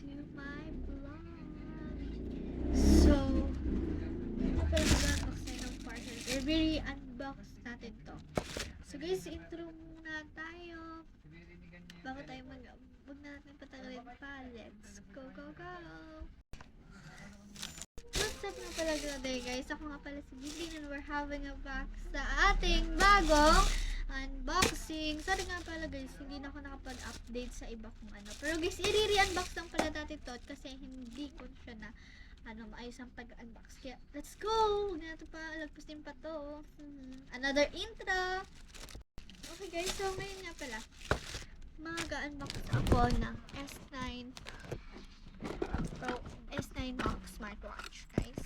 to my vlog. So, ito pala mag-unbox tayo ng parcel. I-unbox natin to. So guys, intro muna tayo. Bago tayo huwag na natin patagalin pa. Let's go, go, go! What's up nga pala today guys? Ako nga pala si Gigi and we're having a box sa ating bagong unboxing. Sorry nga pala guys, hindi na ako nakapag-update sa iba kung ano. Pero guys, i-re-unbox lang pala natin to kasi hindi ko siya na maayos ang pag-unbox. Kaya, let's go! Huwag na ito pa, lagpusin pa to. Another intro! Okay guys, so ngayon nga pala, mag-unbox ako ng S9 Pro S9 Max smartwatch guys.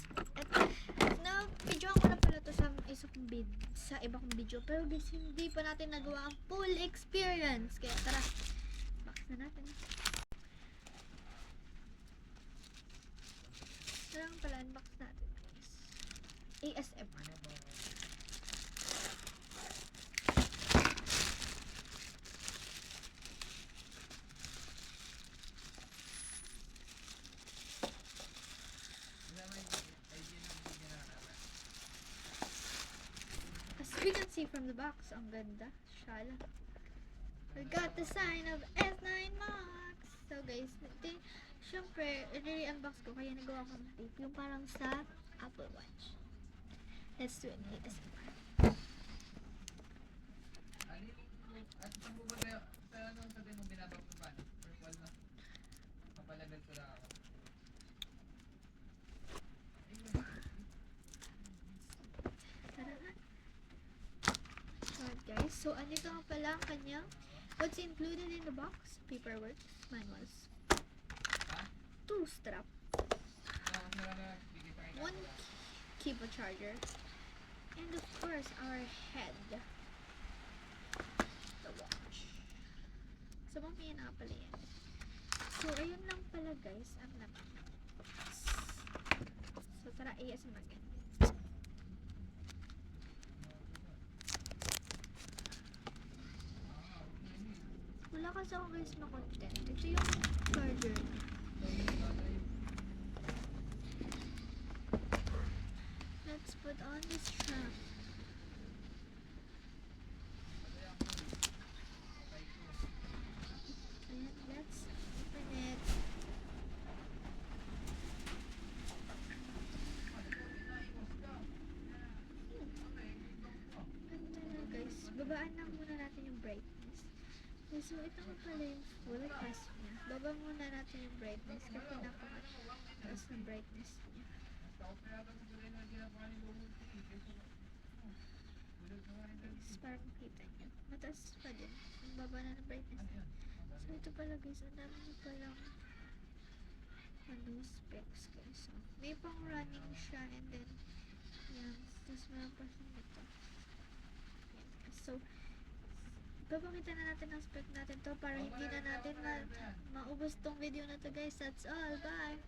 At na-video ko na pala to sa iba kong video. Pero guys, hindi pa natin nagawa ang full experience. Kaya tara, box na natin. Tara ang pala, unbox natin guys. ASMR. As we can see from the box, ang ganda. Shala. We got the sign of S9 Max. So guys, syempre, i-unbox ko kaya nagawa ko ng tape. Yung parang sa Apple Watch. Let's do it. ASMR. Guys, so andito nga pala ang kanyang what's included in the box: paperwork, manuals, 2 strap, 1 keyboard charger, and of course our head, the watch. So mamaya na pala yan. So ayun lang pala guys ang naman. So tara, ASMR again. Wala kasi ako guys na content. Ito yung charger. Let's put on this strap. And let's open it. Ganda na guys. Babaan lang muna natin yung brightness. So, ito nga pala yung full test niya. Baba muna natin yung brightness kasi napaka-taas ng brightness niya. Guys, para makita niyo. Mataas pa din. Ang baba na ng brightness niya. So, ito pala guys, ang dami na palang specs guys. So, may pang running siya and then yan. Tapos meron pa siya ito. Yan. So, papakita na natin ang spec natin to para hindi na natin maubos tong video na to guys. That's all. Bye!